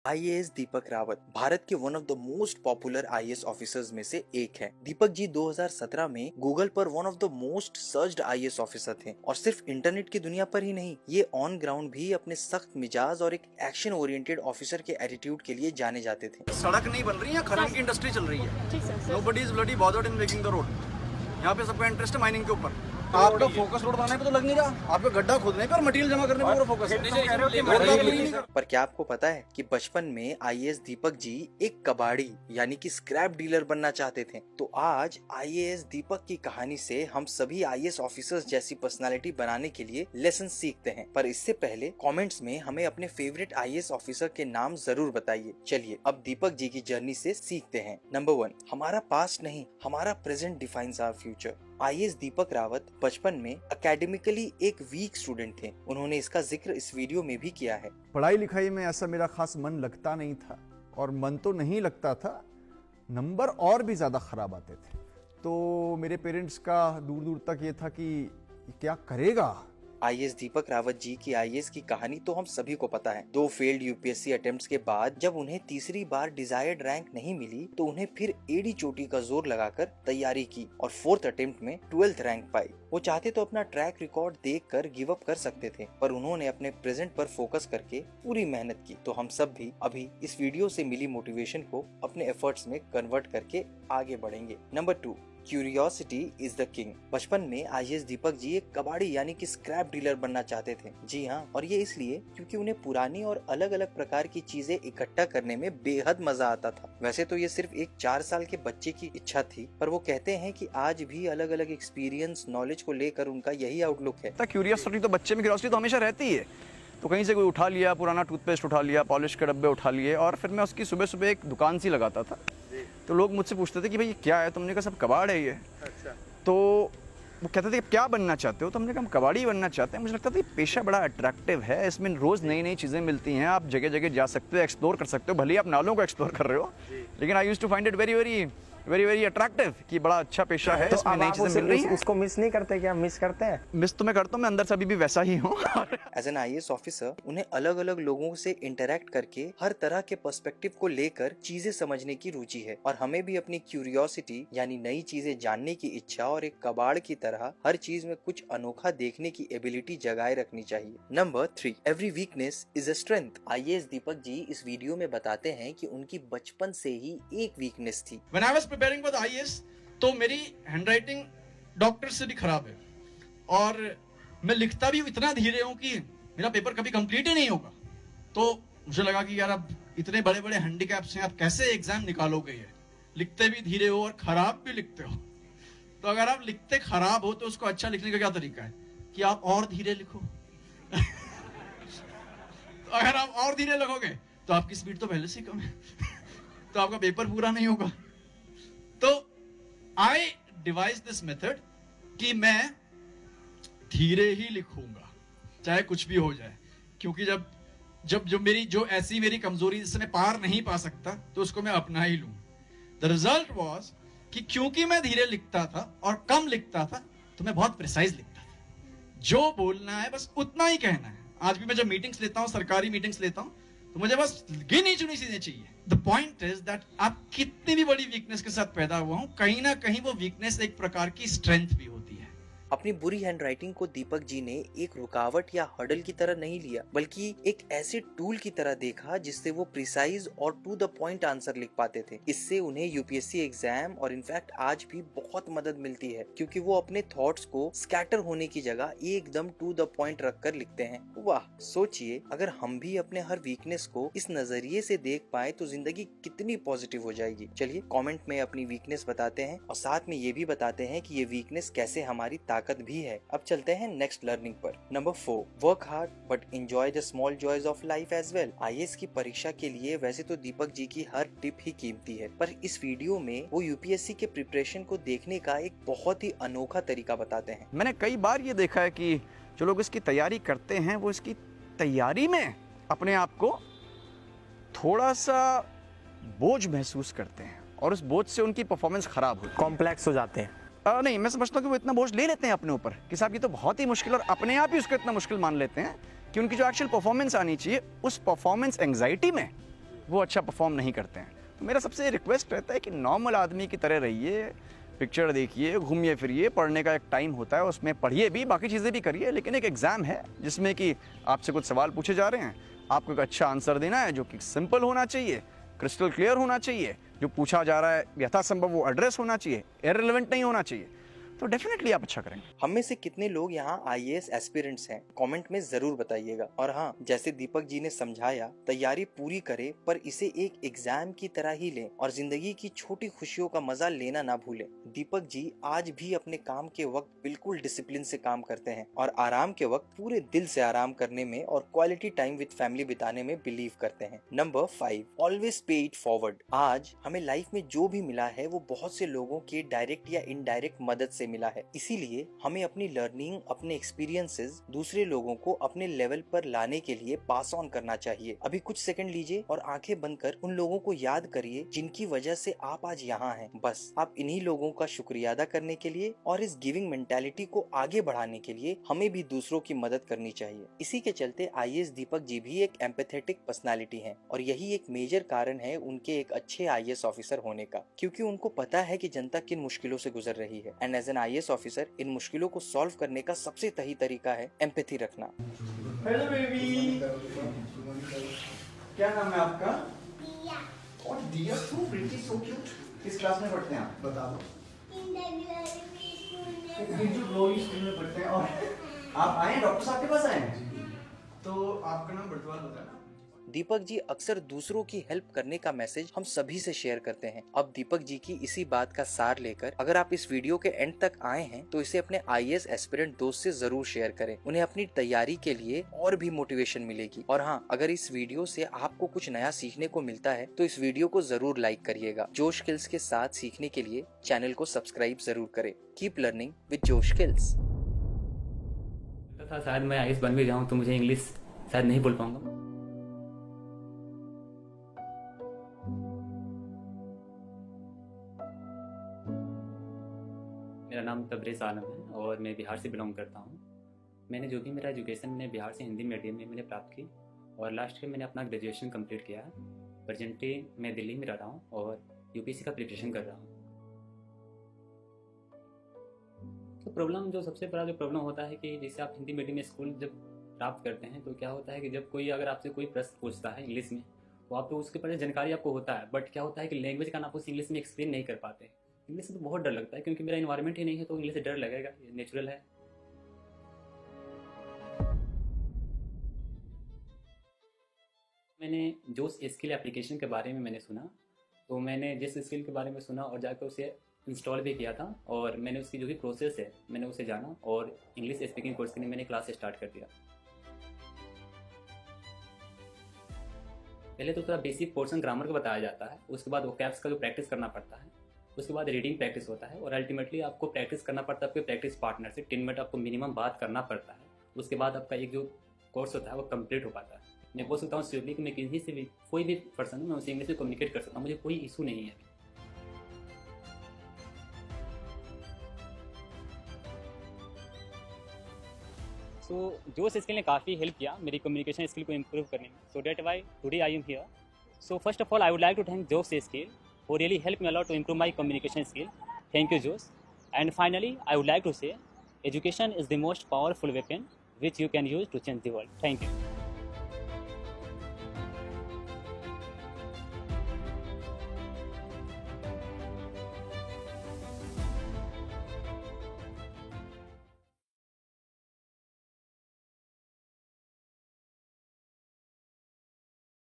IAS Deepak Rawat Bharat के one of the most popular IAS officers में से एक हैं। दीपक जी 2017 में गूगल पर one of the most searched IAS officer थे और सिर्फ इंटरनेट की दुनिया पर ही नहीं, ये ऑन ग्राउंड भी अपने सख्त मिजाज और एक एक्शन ओरिएंटेड ऑफिसर के एटीट्यूड के लिए जाने जाते थे। सड़क नहीं बन रही है, खनन की इंडस्ट्री चल रही है। Nobody is bloody bothered in making the road. यहाँ पे सबका इंटरेस्ट है माइनिंग के ऊपर। आपका फोकस रोड बनाने पे तो लग नहीं रहा, आपका गड्ढा खोदने पे और मटेरियल जमा करने पे फोकस है। पर क्या आपको पता है कि बचपन में आईएएस दीपक जी एक कबाड़ी यानी कि स्क्रैप डीलर बनना चाहते थे। तो आज आईएएस दीपक की कहानी से हम सभी आईएएस ऑफिसर्स जैसी पर्सनालिटी बनाने के लिए लेसन सीखते हैं। पर इससे पहले कमेंट्स में हमें अपने फेवरेट आईएएस ऑफिसर के नाम जरूर बताइए। चलिए अब दीपक जी की जर्नी से सीखते हैं। नंबर 1, हमारा पास्ट नहीं, हमारा present defines our future. IAS Deepak Rawat बचपन में एकेडमिकली एक वीक स्टूडेंट थे। उन्होंने इसका जिक्र इस वीडियो में भी किया है। पढ़ाई लिखाई में ऐसा मेरा खास मन लगता नहीं था, और मन तो नहीं लगता था, नंबर और भी ज़्यादा ख़राब आते थे। तो मेरे पेरेंट्स का दूर दूर तक ये था कि क्या करेगा। आईएएस दीपक रावत जी की आईएएस की कहानी तो हम सभी को पता है। 2 फेल्ड यूपीएससी अटेम्प्ट्स के बाद जब उन्हें तीसरी बार डिजायर्ड रैंक नहीं मिली तो उन्हें फिर एड़ी चोटी का जोर लगाकर तैयारी की और 4th अटेम्प्ट में 12th रैंक पाई। वो चाहते तो अपना ट्रैक रिकॉर्ड देखकर गिव अप कर सकते थे, पर उन्होंने अपने प्रेजेंट पर फोकस करके पूरी मेहनत की। तो हम सब भी अभी इस वीडियो से मिली मोटिवेशन को अपने एफर्ट्स में कन्वर्ट करके आगे बढ़ेंगे। Number 2, curiosity is the king. बचपन में आईएएस दीपक जी एक कबाड़ी यानी कि स्क्रैप डीलर बनना चाहते थे। जी हाँ, और ये इसलिए क्योंकि उन्हें पुरानी और अलग अलग प्रकार की चीजें इकट्ठा करने में बेहद मजा आता था। वैसे तो ये सिर्फ एक 4 साल के बच्चे की इच्छा थी, पर वो कहते हैं कि आज भी अलग अलग एक्सपीरियंस नॉलेज को लेकर उनका यही आउटलुक है। क्यूरियोसिटी तो बच्चे में क्यूरियोसिटी तो हमेशा रहती है। तो कहीं से कोई उठा लिया, पुराना टूथपेस्ट उठा लिया, पॉलिश के डब्बे उठा लिए, और फिर मैं उसकी सुबह सुबह एक दुकान सी लगाता था। तो लोग मुझसे पूछते थे कि भाई ये क्या है, तुमने कहा सब कबाड़ है ये। अच्छा। तो वो कहते थे क्या बनना चाहते हो, तो हमने कहा हम कबाड़ी बनना चाहते हैं। मुझे लगता था ये पेशा बड़ा अट्रैक्टिव है, इसमें रोज़ नई नई चीज़ें मिलती हैं, आप जगह जगह जा सकते हो, एक्सप्लोर कर सकते हो, भले ही आप नालों को एक्सप्लोर कर रहे हो, लेकिन I used to find it very very very very attractive कि बड़ा अच्छा पेशा है। तो इसमें नई चीजें मिल रही हैं। उसको मिस नहीं करते क्या? मिस करते हैं। मिस तो मैं करता हूँ, मैं अंदर से अभी भी वैसा ही हूँ। एज एन आईएएस ऑफिसर उन्हें अलग अलग लोगों से इंटरेक्ट करके हर तरह के पर्सपेक्टिव को लेकर चीजें समझने की रुचि है, और हमें भी अपनी क्यूरियोसिटी यानी नई चीजें जानने की इच्छा और एक कबाड़ की तरह हर चीज में कुछ अनोखा देखने की एबिलिटी जगाए रखनी चाहिए। Number 3, every weakness is a strength. IAS Deepak ji इस वीडियो में बताते हैं कि उनकी बचपन से ही एक वीकनेस थी। When I was preparing for the IAS, तो मेरी हैंडराइटिंग डॉक्टर से भी खराब है, और मैं लिखता भी इतना धीरे हूँ कि मेरा पेपर कभी कंप्लीट ही नहीं होगा। तो मुझे लगा कि यार अब इतने बड़े बड़े हैंडीकैप्स हैं, आप कैसे एग्जाम निकालोगे? ये लिखते भी धीरे हो और खराब भी लिखते हो। तो अगर आप लिखते खराब हो तो उसको अच्छा लिखने का क्या तरीका है कि आप और धीरे लिखो। तो अगर आप और धीरे लिखोगे तो आपकी स्पीड तो पहले से ही कम है, तो आपका पेपर पूरा नहीं होगा। तो आई डिवाइस दिस मेथड कि मैं धीरे ही लिखूंगा चाहे कुछ भी हो जाए, क्योंकि जब मेरी कमजोरी जिससे मैं पार नहीं पा सकता तो उसको मैं अपना ही लूं। द रिजल्ट वाज कि क्योंकि मैं धीरे लिखता था और कम लिखता था तो मैं बहुत प्रिसाइज लिखता था। जो बोलना है बस उतना ही कहना है। आज भी मैं जब मीटिंग्स लेता हूं, सरकारी मीटिंग्स लेता हूं, तो मुझे बस गिनी चुनी चीजें चाहिए। द पॉइंट इज दैट आप कितनी भी बड़ी वीकनेस के साथ पैदा हुआ हूं, कहीं ना कहीं वो वीकनेस एक प्रकार की स्ट्रेंथ भी होती है। अपनी बुरी हैंडराइटिंग को दीपक जी ने एक रुकावट या हर्डल की तरह नहीं लिया, बल्कि एक ऐसे टूल की तरह देखा जिससे वो प्रिसाइज और टू द पॉइंट आंसर लिख पाते थे। इससे उन्हें यूपीएससी एग्जाम और इनफैक्ट आज भी बहुत मदद मिलती है, क्योंकि वो अपने थॉट्स को स्कैटर होने की जगह एकदम टू द पॉइंट रखकर लिखते हैं। वाह, सोचिए अगर हम भी अपने हर वीकनेस को इस नजरिए से देख पाए तो जिंदगी कितनी पॉजिटिव हो जाएगी। चलिए कमेंट में अपनी वीकनेस बताते हैं और साथ में ये भी बताते हैं कि ये वीकनेस कैसे हमारी ताकत भी है। अब चलते हैं नेक्स्ट लर्निंग पर। Number 4, work hard but enjoy the small joys of life as well. IAS की परीक्षा के लिए वैसे तो दीपक जी की हर टिप ही कीमती है, पर इस वीडियो में वो यूपीएससी के प्रिपरेशन को देखने का एक बहुत ही अनोखा तरीका बताते हैं। मैंने कई बार ये देखा है कि जो लोग इसकी तैयारी करते हैं वो इसकी तैयारी में अपने आप को थोड़ा सा बोझ महसूस करते हैं, और उस बोझ से उनकी परफॉर्मेंस खराब होती है, कॉम्प्लेक्स हो जाते हैं। नहीं, मैं समझता हूँ कि वो इतना बोझ ले लेते हैं अपने ऊपर कि साहब ये तो बहुत ही मुश्किल, और अपने आप ही उसको इतना मुश्किल मान लेते हैं कि उनकी जो एक्चुअल परफॉर्मेंस आनी चाहिए उस परफॉर्मेंस एंग्जाइटी में वो अच्छा परफॉर्म नहीं करते हैं। तो मेरा सबसे रिक्वेस्ट रहता है कि नॉर्मल आदमी की तरह रहिए, पिक्चर देखिए, घूमिए फिरिए, पढ़ने का एक टाइम होता है उसमें पढ़िए भी, बाकी चीज़ें भी करिए, लेकिन एक एग्ज़ाम है जिसमें कि आपसे कुछ सवाल पूछे जा रहे हैं, आपको एक अच्छा आंसर देना है जो कि सिंपल होना चाहिए, क्रिस्टल क्लियर होना चाहिए, जो पूछा जा रहा है यथासंभव वो एड्रेस होना चाहिए, इररिलेवेंट नहीं होना चाहिए, तो डेफिनेटली आप अच्छा करेंगे। हम में से कितने लोग यहाँ आईएएस एस्पिरेंट्स हैं, कमेंट में जरूर बताइएगा। और हाँ, जैसे दीपक जी ने समझाया, तैयारी पूरी करें पर इसे एक एग्जाम की तरह ही लें और जिंदगी की छोटी खुशियों का मजा लेना ना भूलें। दीपक जी आज भी अपने काम के वक्त बिल्कुल डिसिप्लिन से काम करते हैं और आराम के वक्त पूरे दिल से आराम करने में और क्वालिटी टाइम विद फैमिली बिताने में बिलीव करते हैं। नंबर 5, ऑलवेज पे इट फॉरवर्ड। आज हमें लाइफ में जो भी मिला है वो बहुत से लोगों के डायरेक्ट या इनडायरेक्ट मदद से मिला है, इसीलिए हमें अपनी लर्निंग, अपने एक्सपीरियंसेस दूसरे लोगों को अपने लेवल पर लाने के लिए पास ऑन करना चाहिए। अभी कुछ सेकंड लीजिए और आंखें बंद कर उन लोगों को याद करिए जिनकी वजह से आप आज यहाँ हैं। बस आप इन्हीं लोगों का शुक्रिया अदा करने के लिए और इस गिविंग मेंटालिटी को आगे बढ़ाने के लिए हमें भी दूसरों की मदद करनी चाहिए। इसी के चलते आईएएस दीपक जी भी एक एम्पैथेटिक पर्सनालिटी हैं और यही एक मेजर कारण है उनके एक अच्छे आईएएस ऑफिसर होने का, क्योंकि उनको पता है कि जनता किन मुश्किलों से गुजर रही है। And as an IAS officer इन मुश्किलों को सॉल्व करने का सबसे सही तरीका है एम्पैथी रखना। हेलो बेबी, क्या नाम है आपका? दिया। और दिया, सो प्रिटी, सो क्यूट। किस क्लास में पढ़ते हैं आप? बता दो। स्कूल में पढ़ते हैं। और आप आए हैं, डॉक्टर साहब के पास आए हैं? तो आपका नाम बटवाल बताना। दीपक जी अक्सर दूसरों की हेल्प करने का मैसेज हम सभी से शेयर करते हैं। अब दीपक जी की इसी बात का सार लेकर अगर आप इस वीडियो के एंड तक आए हैं तो इसे अपने आईएएस एस्पिरेंट दोस्त से जरूर शेयर करें। उन्हें अपनी तैयारी के लिए और भी मोटिवेशन मिलेगी। और हाँ, अगर इस वीडियो से आपको कुछ नया सीखने को मिलता है तो इस वीडियो को जरूर लाइक करिएगा। जोश स्किल्स के साथ सीखने के लिए चैनल को सब्सक्राइब जरूर करें। कीप लर्निंग विद जोश स्किल्स। शायद मैं आईएएस बन भी जाऊँ तो मुझे इंग्लिश शायद नहीं बोल पाऊंगा। मेरा नाम तबरेज़ आलम है और मैं बिहार से बिलोंग करता हूँ। मैंने जो भी मेरा एजुकेशन मैंने बिहार से हिंदी मीडियम में मैंने प्राप्त की और लास्ट में मैंने अपना ग्रेजुएशन कंप्लीट किया है। प्रेजेंटली मैं दिल्ली में रह रहा हूँ और यूपीएससी का प्रिपरेशन कर रहा हूँ। तो प्रॉब्लम जो सबसे बड़ा जो प्रॉब्लम होता है कि जैसे आप हिंदी मीडियम में स्कूल जब प्राप्त करते हैं तो क्या होता है कि जब कोई अगर आपसे कोई प्रश्न पूछता है इंग्लिश में तो आप तो उसके बारे में जानकारी आपको होता है, बट क्या होता है कि लैंग्वेज का आप उस इंग्लिश में एक्सप्लेन नहीं कर पाते। इंग्लिश से तो बहुत डर लगता है क्योंकि मेरा इन्वायरमेंट ही नहीं है तो इंग्लिश से डर लगेगा, ये नेचुरल है। मैंने जोश स्किल एप्लीकेशन के बारे में मैंने सुना, तो मैंने जिस स्किल के बारे में सुना और जाकर उसे इंस्टॉल भी किया था और मैंने उसकी जो भी प्रोसेस है मैंने उसे जाना और इंग्लिश स्पीकिंग कोर्स के लिए मैंने क्लास स्टार्ट कर दिया। पहले तो थोड़ा बेसिक पोर्शन ग्रामर का बताया जाता है, उसके बाद वोकैब्स का जो प्रैक्टिस करना पड़ता है, उसके बाद रीडिंग प्रैक्टिस होता है और अल्टीमेटली आपको प्रैक्टिस करना पड़ता है आपके प्रैक्टिस पार्टनर से। 10 मिनट आपको मिनिमम बात करना पड़ता है, उसके बाद आपका एक जो कोर्स होता है वो कंप्लीट हो पाता है। मैं बोल सकता हूँ श्योरली कि मैं किसी से भी कोई भी पर्सन हूँ मैं उसे इंग्लिश में कम्युनिकेट कर सकता हूँ, मुझे कोई इशू नहीं है। सो जोश स्किल ने काफ़ी हेल्प किया मेरी कम्युनिकेशन स्किल को इम्प्रूव करने में। So that why today I am here. So first of all I would like to thank Josh skill who really helped me a lot to improve my communication skill. Thank you, Josh. And finally, I would like to say, education is the most powerful weapon which you can use to change the world. Thank you.